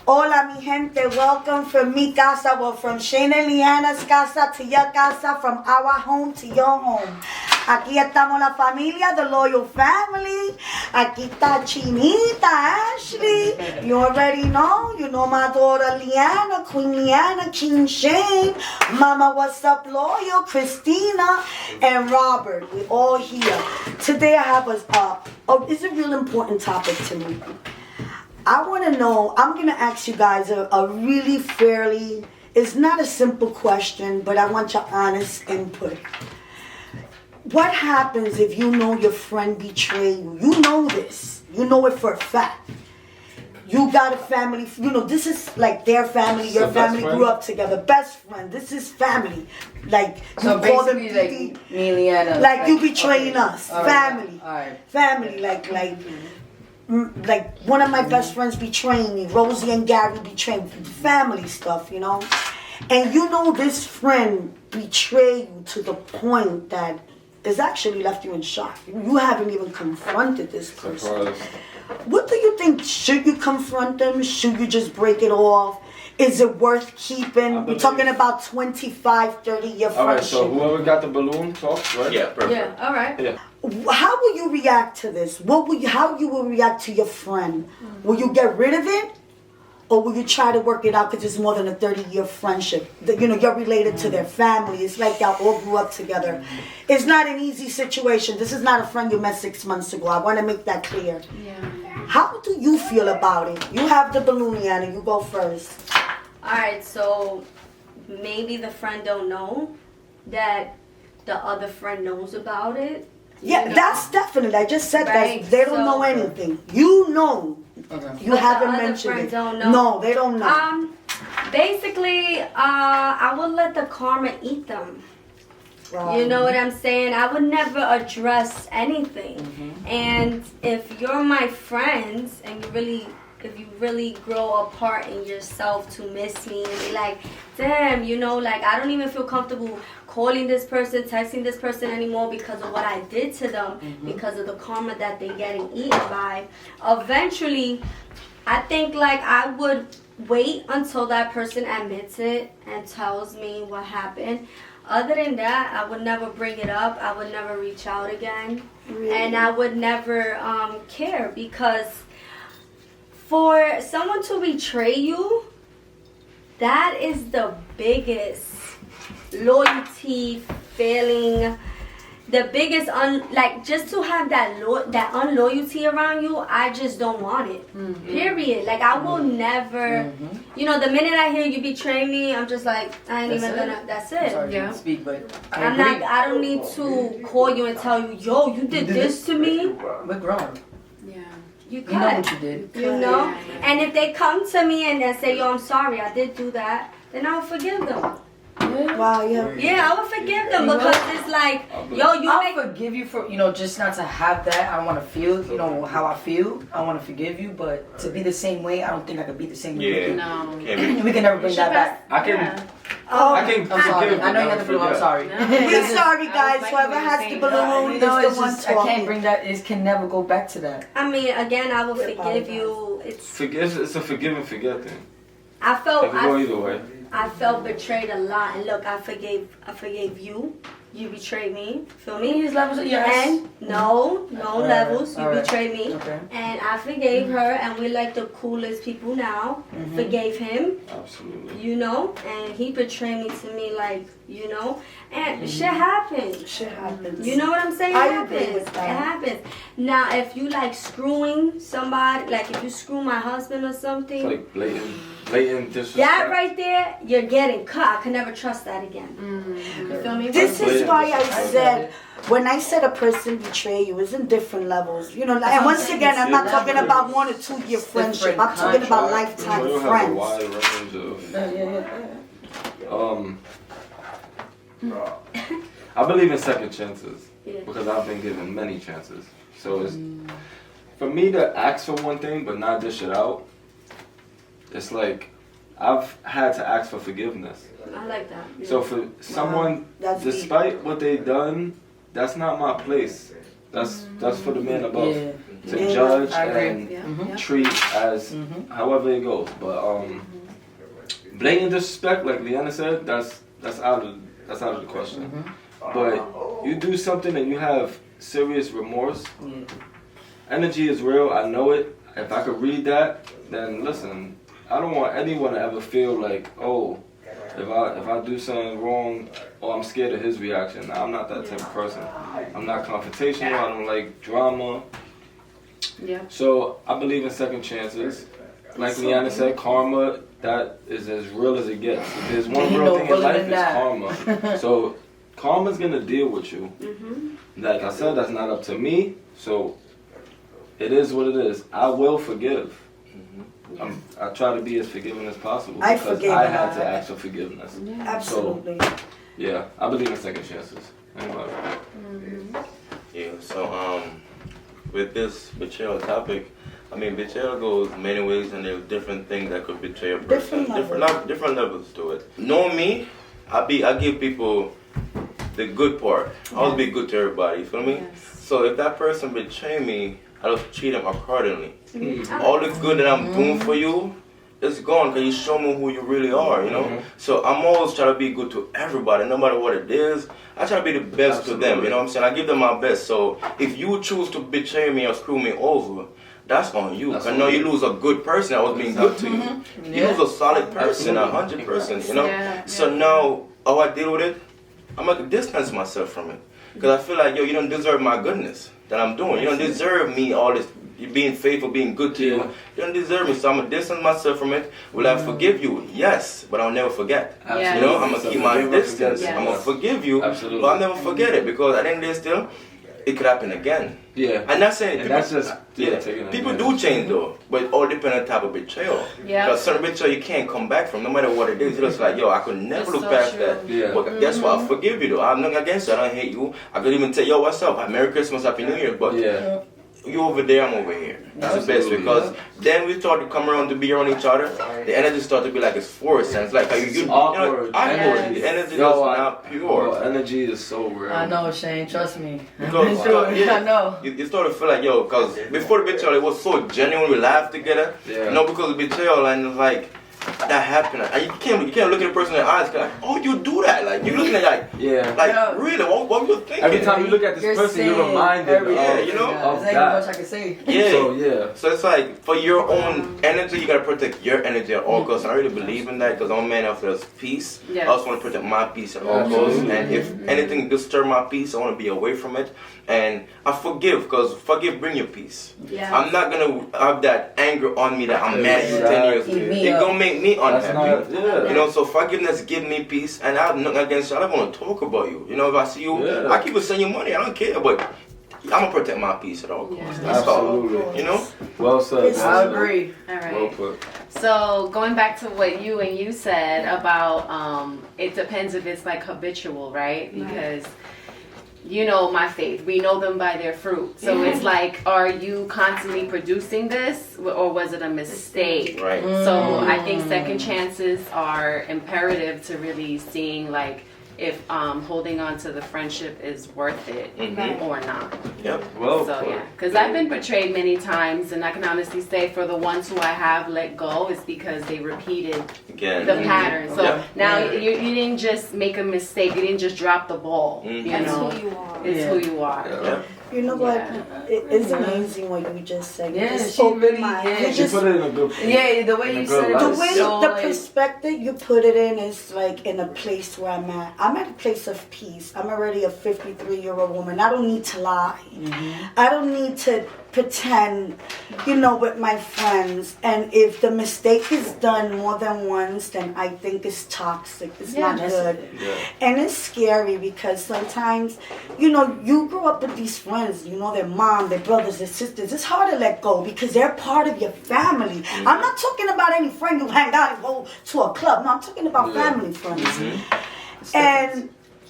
Hola, mi gente. Welcome from mi casa, well, from Shane and Leanna's casa to your casa, from our home to your home. Aquí estamos la familia, the loyal family. Aquí está Chinita, Ashley. You already know. You know my daughter Leanna, Queen Leanna, King Shane. Mama, what's up, loyal, Christina, and Robert. We're all here. Today I have it's a real important topic to me. I want to know, I'm going to ask you guys a really fairly, it's not a simple question, but I want your honest input. What happens if you know your friend betrayed you? You know this. You know it for a fact. You got a family, this is like their family, your family grew up together. Best friend, this is family. Like, so you call them like me and Leanna. Like you betraying us. All family. All right. Family, like one of my best friends betraying me, Rosie and Gary betraying me, family stuff, And you know this friend betrayed you to the point that it's actually left you in shock. You haven't even confronted this person. What do you think? Should you confront them? Should you just break it off? Is it worth keeping? We're talking about 25, 30-year friendship. All right, so whoever got the balloon talks, right? Yeah, perfect. Yeah, all right. Yeah. How will you react to this? How you will react to your friend? Will you get rid of it? Or will you try to work it out because it's more than a 30-year friendship? You're related to their family. It's like y'all all grew up together. It's not an easy situation. This is not a friend you met 6 months ago. I want to make that clear. Yeah. How do you feel about it? You have the balloon, Yana. You go first. All right, so maybe the friend don't know that the other friend knows about it. Yeah, that's definitely. I just said Right, that they don't so- know anything. You know. Okay. You But haven't the other mentioned friend it. don't know. No, they don't know. Basically, I would let the karma eat them. Wow. You know what I'm saying? I would never address anything. And if you're my friends and if you really grow apart in yourself to miss me and be like, damn, I don't even feel comfortable calling this person, texting this person anymore because of what I did to them, because of the karma that they're getting eaten by. Eventually, I think I would wait until that person admits it and tells me what happened. Other than that, I would never bring it up. I would never reach out again. Really? And I would never care, because for someone to betray you, that is the biggest loyalty failing, the biggest just to have that unloyalty around you. I just don't want it. Period. I will never. The minute I hear you betray me, I'm just like, I ain't even gonna. That's it. I'm sorry Yeah. to speak, but I'm not. I don't need to call you and tell you, yo, you did this to me. We're grown. Yeah. You You know cut. what you did. You know? Yeah, yeah. And if they come to me and they say, yo, I'm sorry, I did do that, then I'll forgive them. Wow, yeah. Yeah, I will forgive them, because it's like, yo, you I'll make. forgive you for, just not to have that. I don't want to feel, how I feel. I want to forgive you, but to be the same way, I don't think I could be the same way. Yeah. No. Can't We can never bring that back. I can. Yeah. I can I'm sorry. forgive, I know you but got the balloon. I'm forget. sorry. No. We're sorry, I guys. was like Whoever you were has the saying balloon No, is it's the one just, I talking. can't bring that. It can never go back to that. I mean, again, I will forgive apologize. you. It's a forgive and forget thing. I felt. It can go either way. I felt betrayed a lot, and look, I forgave you. You betrayed me. Feel me? These levels, yes. And no Alright, levels. You alright. betrayed me. Okay. And I forgave her, and we're like the coolest people now. Forgave him, Absolutely. and he betrayed me to me, and shit happens. Shit happens. You know what I'm saying? I It agree happens. with that. It happens. Now, if you screwing somebody, if you screw my husband or something, It's like blatant disrespect. that right there, you're getting cut. I can never trust that again. You feel me? This is Blatant why I disrespect. said, when I said a person betray you, it's in different levels. And once again, I'm not talking about 1 or 2 year friendship. I'm talking about We lifetime don't have a friends. wide range of. I believe in second chances Yeah. because I've been given many chances. So it's for me to ask for one thing but not dish it out. It's like I've had to ask for forgiveness. I like that. Yeah. So for someone, That's despite what they done, that's not my place. That's for the man above. Yeah. to judge I agree. and Yeah. treat as however it goes. But blatant disrespect, like Leanna said, that's out of the question. But you do something and you have serious remorse. Energy is real. I know it. If I could read that, then listen. I don't want anyone to ever feel like, oh, if I do something wrong, oh, I'm scared of his reaction. I'm not that type of person. I'm not confrontational. I don't like drama. Yeah. So I believe in second chances. Like Leanna said, karma, that is as real as it gets. If there's one real thing in life, it's karma. So karma's gonna deal with you. Like I said, that's not up to me. So it is what it is. I will forgive. I try to be as forgiving as possible because I had to ask for forgiveness. Absolutely. So, yeah, I believe in second chances. Anybody? Yeah, so with this betrayal topic, I mean, betrayal goes many ways, and there's different things that could betray a person. Different levels to it. Knowing me, I give people the good part. I always be good to everybody. You feel me? Yes. So if that person betray me, I just treat them accordingly. All the good that I'm doing for you, it's gone because you show me who you really are, you know? So I'm always trying to be good to everybody, no matter what it is. I try to be the best to them, you know what I'm saying? I give them my best. So if you choose to betray me or screw me over, that's on you. I know you lose a good person that was being good to you. You lose a solid person, 100%, you know? So now, how I deal with it, I'm going to distance myself from it. Because I feel like, yo, you don't deserve my goodness that I'm doing. You don't deserve me all this, you being faithful, being good to you. You don't deserve me, so I'm going to distance myself from it. Will I forgive you? Yes, but I'll never forget. Yes. You know, I'm going to keep my distance. Yes. I'm going to forgive you, Absolutely. but I'll never forget it because at the end of the day still, it could happen again. Yeah. I'm not saying And people, that's just taking people advantage. do change though, but it all depends on the type of betrayal. Yeah. Because certain betrayal you can't come back from, no matter what it is. You're just like, yo, I could never That's look so past true. that. Yeah. But guess what? I forgive you though. I'm not against you. I don't hate you. I could even tell, yo, what's up? Merry Christmas, Happy New Year. But Yeah. you over there, I'm over here. That's the best Absolutely. because then we start to come around to be around each other. The energy start to be like it's forced, and it's like you know, Awkward. awkward. The energy is not pure. Energy is so real. I know, Shane. Trust me. I've Because, been through it. yeah, I know. You start to feel like, yo, because before the betrayal, it was so genuine. We laughed together. Yeah. You know, because the betrayal, and it's like, that happened. And you can't look at the person in the eyes, like, oh, you do that. Like, you're looking at, like, really, what were you thinking? Every time you look at this You're person, you're saying reminded of, everything, you know? of There's ain't much I that. can say. Yeah. So, yeah. So it's like, for your own energy, you gotta protect your energy at all costs. I really believe in that because I'm a man after peace. Yes. I also want to protect my peace at all costs. And if anything disturb my peace, I want to be away from it. And I forgive because forgive bring your peace. Yeah. I'm not gonna have that anger on me that I'm mad at you 10 years. Eat me It's up. gonna make me That's unhappy. not, yeah. You know, so forgiveness give me peace, and I have nothing against you. I don't want to talk about you. You know, if I see you, Yeah. I keep sending you money. I don't care, but I'm gonna protect my peace at all costs. Yeah. That's Absolutely. all. You know. Well said. I agree. All right. Well put. So going back to what you said about it depends if it's like habitual, right? Because you know my faith. We know them by their fruit. So it's like, are you constantly producing this or was it a mistake? Right. So I think second chances are imperative to really seeing like if holding on to the friendship is worth it or not. Yep. Well So put. yeah, because I've been betrayed many times, and I can honestly say for the ones who I have let go, it's because they repeated Again. the pattern. So Yeah. now you didn't just make a mistake, you didn't just drop the ball. You That's know, who you are. it's who you are. Yeah. You know what? Yeah. It is amazing what you just said. You Yeah, just she opened really- my- yeah, you She just put it in a good place. Yeah, the way In a you good said it light. the was way so the like, perspective you put it in is like in a place where I'm at. I'm at a place of peace. I'm already a 53-year-old woman. I don't need to lie. I don't need to pretend, you know, with my friends. And if the mistake is done more than once, then I think it's toxic. It's not good. Yeah. And it's scary because sometimes, you know, you grow up with these friends, you know, their mom, their brothers, their sisters. It's hard to let go because they're part of your family. I'm not talking about any friend you hang out and go to a club. No, I'm talking about family friends. And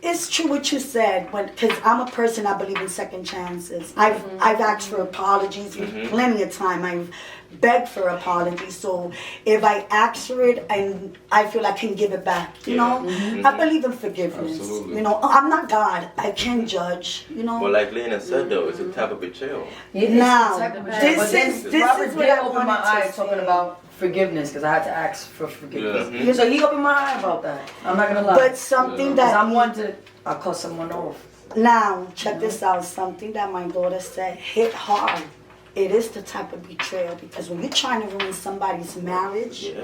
it's true what you said, because I'm a person, I believe in second chances. I've asked for apologies plenty of time. I've beg for apology. So if I ask for it and I feel I can give it back, you know, I believe in forgiveness. Absolutely. You know, I'm not God. I can't judge. You know. But like Lena said though, it's a type of betrayal. Now, This this Robert is what did I open my wanted to eye talking say. about forgiveness because I had to ask for forgiveness. Yeah. So he opened my eye about that. I'm not gonna lie. But something Because that I'm one to, I'll cut someone off. now, check this out. Something that my daughter said hit hard. It is the type of betrayal because when you're trying to ruin somebody's marriage Yeah.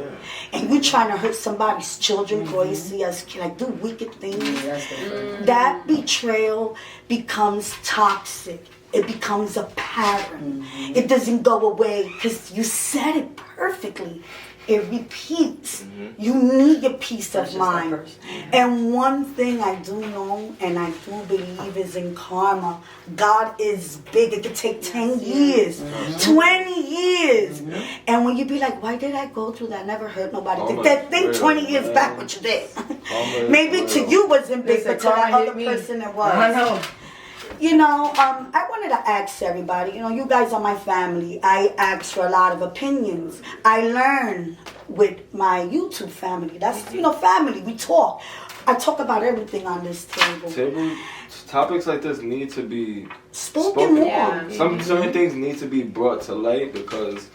and you're trying to hurt somebody's children, or you see us like do wicked things, That's different. that betrayal becomes toxic. It becomes a pattern. It doesn't go away because you said it perfectly. It repeats. You need your peace That's of just that mind. person. And one thing I do know and I do believe is in karma. God is big. It could take 10 years, 20 years. And when you be like, why did I go through that? Never hurt nobody. Karma Think is real, 20 years man. back what you did. is Maybe to real. you wasn't big, Listen, but to that karma hit other me. person it was. I know. You know, I wanted to ask everybody, you know, you guys are my family. I ask for a lot of opinions. I learn with my YouTube family. That's, you know, family. We talk. I talk about everything on this table. Topics like this need to be Spoken more. Yeah. Some certain things need to be brought to light because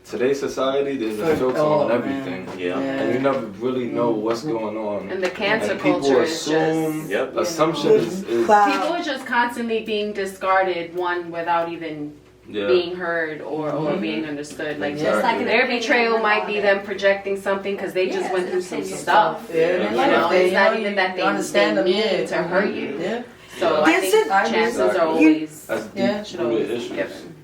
today's society, there's a filter on everything. Yeah. And you never really know what's going on. And the cancer And people culture is assume, just, Yep. assumption is Wow. people are just constantly being discarded, one without even being heard or being understood. Like Exactly. just like their Opinion betrayal about might be it. them projecting something because they just Yeah, went it's through an some opinion. stuff. Yeah, You know, it's not even that they understand them. mean to hurt you. Yeah. So I This think is- chances Exactly. are always that's Yeah, deep rooted issues. given.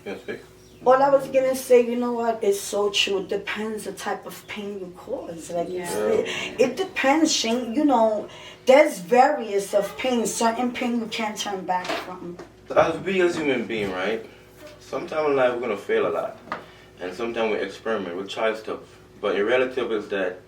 Yes, Vic? All I was gonna say, you know what, it's so true. It depends the type of pain you cause. Like you said, it depends, Shane. You know, there's various of pain. Certain pain you can't turn back from. As we as human beings, right? Sometimes in life we're gonna fail a lot. And sometimes we experiment, we try stuff. But in reality is that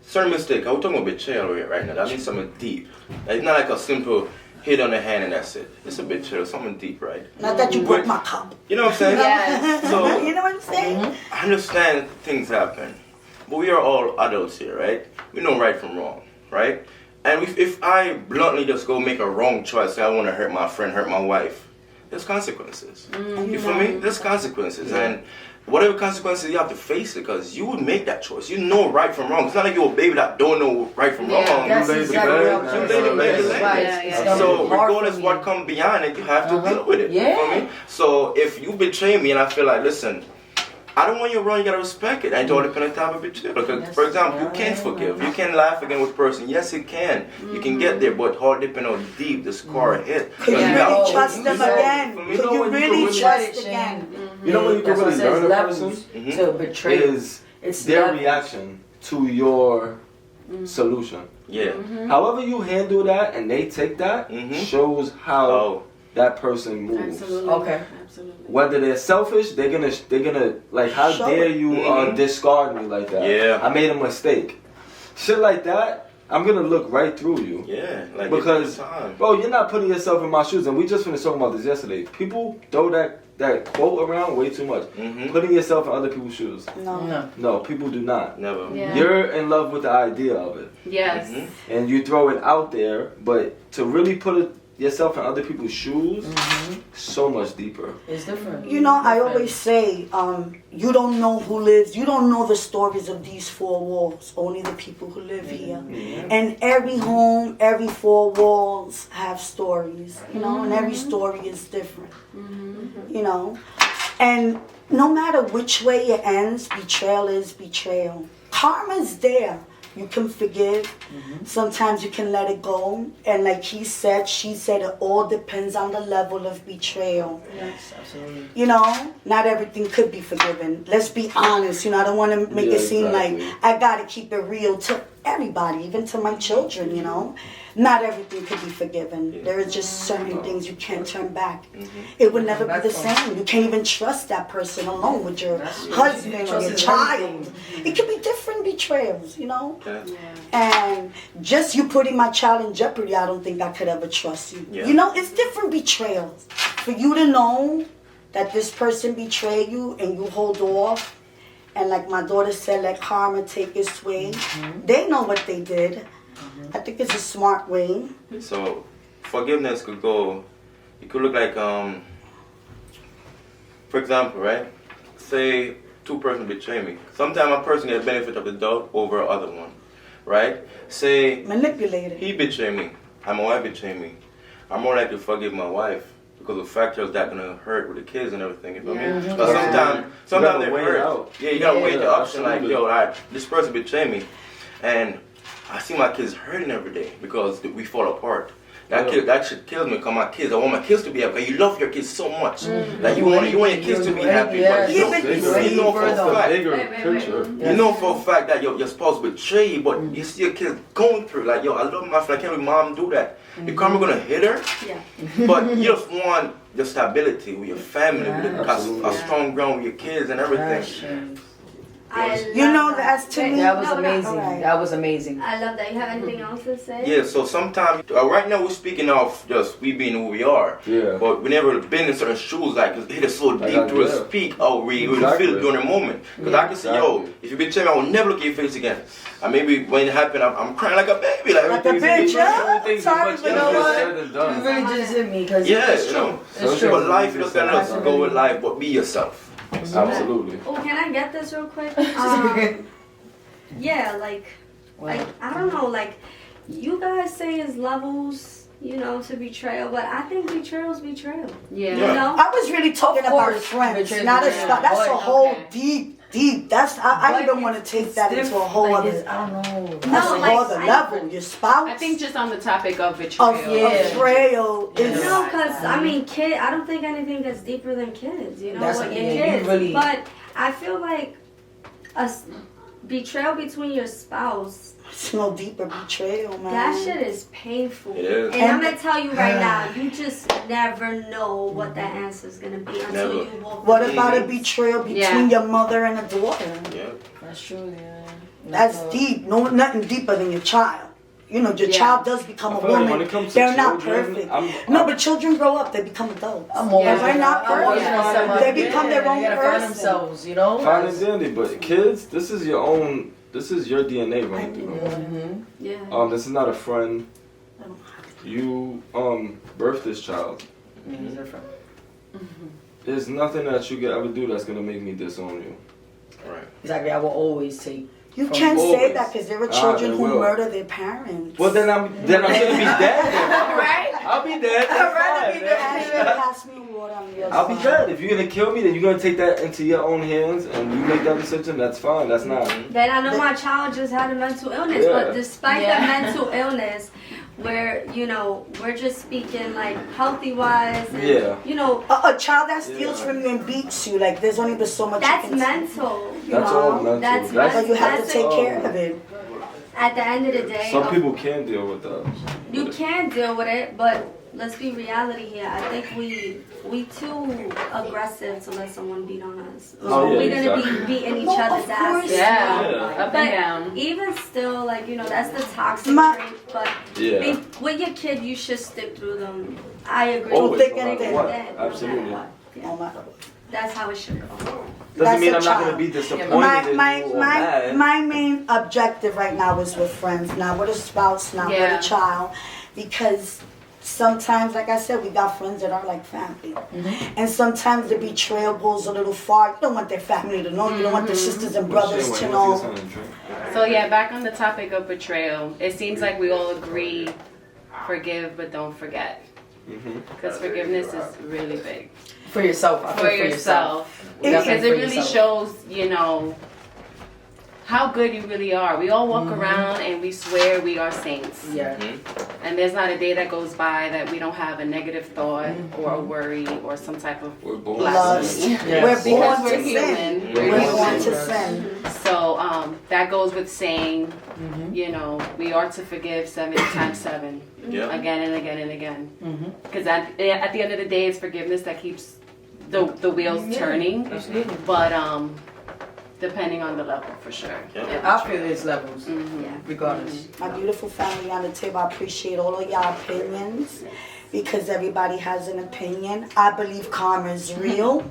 certain mistake, I'm talking about betrayal right now. That means something deep. It's not like a simple hit on the hand and that's it. It's a betrayal, something deep, right? Not that you broke my cup. You know what I'm saying? Yes. So You know what I'm saying? I understand things happen, but we are all adults here, right? We know right from wrong, right? And if I bluntly just go make a wrong choice, say I want to hurt my friend, hurt my wife, there's consequences. You feel me? There's consequences, and whatever consequences you have to face it, because you would make that choice. You know right from wrong. It's not like you're a baby that don't know right from wrong. That's You laid the exactly bed, what I'm you saying. laid the bed, That's you laid why it. it's Yeah, gonna So be hard regardless for what me. comes beyond it, you have to deal with it. Yeah. You feel me? So if you betray me and I feel like, listen, I don't want you wrong, you gotta respect it. And it all depends on the type of betrayal. Because, Yes. for example, you can Yeah. forgive. You can laugh again with a person. Yes, you can. You can get there, but all depends on how deep the scar hit. Could you Yeah. really Oh, trust you them said- again? you Could know you when you really can really- trust again? You know when you can That's why really it says learn a levels person to betray. is It's their levels. reaction to your solution. Yeah. However you handle that and they take that shows how Oh. that person moves. Absolutely. Okay. Absolutely. Whether they're selfish, they're gonna like, how Show dare it. you discard me like that? Yeah. I made a mistake. Shit like that, I'm gonna look right through you. Yeah. Like Because, every time. bro, you're not putting yourself in my shoes, and we just finished talking about this yesterday. People throw that quote around way too much. Putting yourself in other people's shoes. No. No. No, people do not. Never. Yeah. You're in love with the idea of it, Yes. and you throw it out there. But to really put yourself in other people's shoes, so much deeper. It's different. You know, I always say, you don't know who lives, you don't know the stories of these four walls, only the people who live here. And every home, every four walls have stories, you know, and every story is different, you know. And no matter which way it ends, betrayal is betrayal. Karma's there. You can forgive. Sometimes you can let it go. And like he said, she said, it all depends on the level of betrayal. Yes, absolutely. You know, not everything could be forgiven. Let's be honest. You know, I don't want to make it seem exactly. like I got to keep it real to everybody, even to my children, you know. Not everything could be forgiven. There is just certain things you can't turn back. It would never be the same. You can't even trust that person alone with your husband or your child. It could be different betrayals, you know. And just you putting my child in jeopardy, I don't think I could ever trust you. Yeah. You know, it's different betrayals. For you to know that this person betray you and you hold off, and like my daughter said, let karma take its way. They know what they did. I think it's a smart way. So forgiveness could go. It could look like for example, right? Say two persons betray me. Sometimes a person gets benefit of the doubt over other one, right? Say Manipulated. he betray me, and my wife betray me. I'm more likely to forgive my wife because the factors that gonna hurt with the kids and everything. You know what I mean? But sometimes they weigh it hurt. out. Yeah, you gotta weigh the option. Like, absolutely. yo, alright, this person betray me, and I see my kids hurting every day because we fall apart. That shit kills me because my kids, I want my kids to be happy. You love your kids so much. Like you want your kids to be happy, but you know for a fact, you know for a fact that your spouse betray you, but you see your kids going through. Like, yo, I love my friend. I can't believe mom do that. The karma gonna hit her, but you just want the stability with your family, with a strong ground with your kids and everything. You know, that's to me. That was amazing. Right. That was amazing. I love that. You have anything else to say? Yeah, so sometimes, right now we're speaking of just we being who we are. Yeah. But we never been in certain shoes, like it hit us so deep to speak how we feel during the moment. Because I can say, yo, if you betray me, I will never look at your face again. And maybe when it happened, I'm crying like a baby. Like a bitch, yeah. Sorry, but You know what? You really just hit me because it's true. It's true. But life, you just gotta let us go with life, but be yourself. Absolutely. Oh, can I get this real quick? Yeah, like I don't know, like you guys say is levels, you know, to betrayal, but I think betrayal's betrayal. Yeah. You know? I was really talking about course, friends, betrayal, not a yeah. spouse. That's a whole Okay. deep. That's I even want to take that into a whole other. I don't know. That's a like, whole other level. Your spouse. I think just on the topic of betrayal. Betrayal is. No, because I mean, I don't think anything gets deeper than kids. You know, That's what what- your yeah, you kids. really- But I feel like betrayal between your spouse. It's no deeper betrayal, man. That shit is painful. It is. And I'm gonna tell you right now, you just never know what that answer is gonna be until Never. you walk. What about a betrayal between Yeah. your mother and a daughter? Yeah. That's true, yeah. That's deep. No, nothing deeper than your child. You know, your child does become a I feel like when woman. it comes to They're not children, perfect. No, but children grow up. They become adults. I'm always And we're not I'm always perfect. gonna say my- They become their own They gotta find person. themselves, you know? Fine and dandy, but kids, this is your own. This is your DNA running through them. Yeah. This is not a friend. You birthed this child. It's different. There's nothing that you could ever do that's gonna make me disown you. Right. Exactly, I will always take. You From can't say always. that because there are children they who will. murder their parents. Well, then I'm gonna be dead. Right? I'll be dead. Pass me water on the other I'll be side. dead. If you're gonna kill me, then you're gonna take that into your own hands and you make that decision. That's fine. That's not. Then I know my child just had a mental illness, Yeah. but despite the mental illness, where you know we're just speaking like healthy wise, and, Yeah. you know A child that steals from you and beats you, like there's only but so much that's you can say. mental. You That's know, all mental. That's But you have to that's take it. care of it. At the end of the day, Some people can't deal with that. you can deal with it, but let's be reality here. I think we too aggressive to let someone beat on us. Oh, yeah, We're gonna exactly. be beating each Well, other's of course. asses. Yeah. Up But and down. even still, like, you know, that's the toxic My- trait. But Yeah. with your kid, you should stick through them. I agree. Always, thick no and matter thin. what. No matter Absolutely. what. Yeah. Oh my God. That's how it should go. Doesn't That's mean a I'm not gonna child. be disappointed in you or mad. My main objective right now is with friends, not with a spouse, not with Yeah. a child, because sometimes, like I said, we got friends that are like family, and sometimes the betrayal goes a little far. You don't want their family to know. You don't want their sisters and brothers to know. So yeah, back on the topic of betrayal, it seems like we all agree, forgive but don't forget. Because forgiveness is really big. For yourself. I feel For yourself. Because Definitely it for really yourself. shows, you know, how good you really are. We all walk around and we swear we are saints. Yeah. And there's not a day that goes by that we don't have a negative thought or a worry or some type of We're born. Lust. Yes. We're Because born we're to sin. human. We're born to sin. So that goes with saying, you know, we are to forgive 70 times 7. Yeah. Again and again and again. Because at the end of the day, it's forgiveness that keeps the wheels turning. Absolutely. But depending on the level, for sure. Yeah. I feel there's levels, Yeah. regardless. My beautiful family on the table, I appreciate all of y'all opinions because everybody has an opinion. I believe karma is real,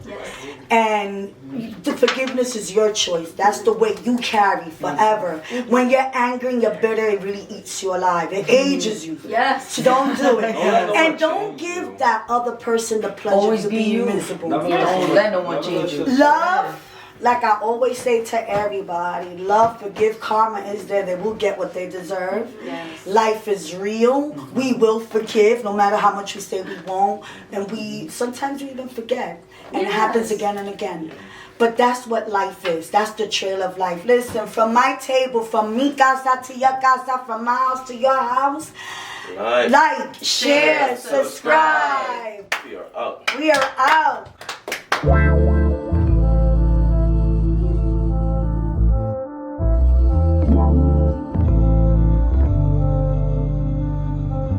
and the forgiveness is your choice. That's the way you carry forever. When you're angry and you're bitter, it really eats you alive. It ages you. Yes. So don't do it. let no And one don't change give you. that other person the pleasure Always to be be you. miserable. Never Don't let no one never change you. let Love, like I always say to everybody, love, forgive, karma is there. They will get what they deserve. Yes. Life is real. We will forgive no matter how much we say we won't. And we sometimes we even forget. And it happens again and again. But that's what life is. That's the trail of life. Listen, from my table, from mi casa to your casa, from my house to your house, like, share, subscribe. We are out. We are out.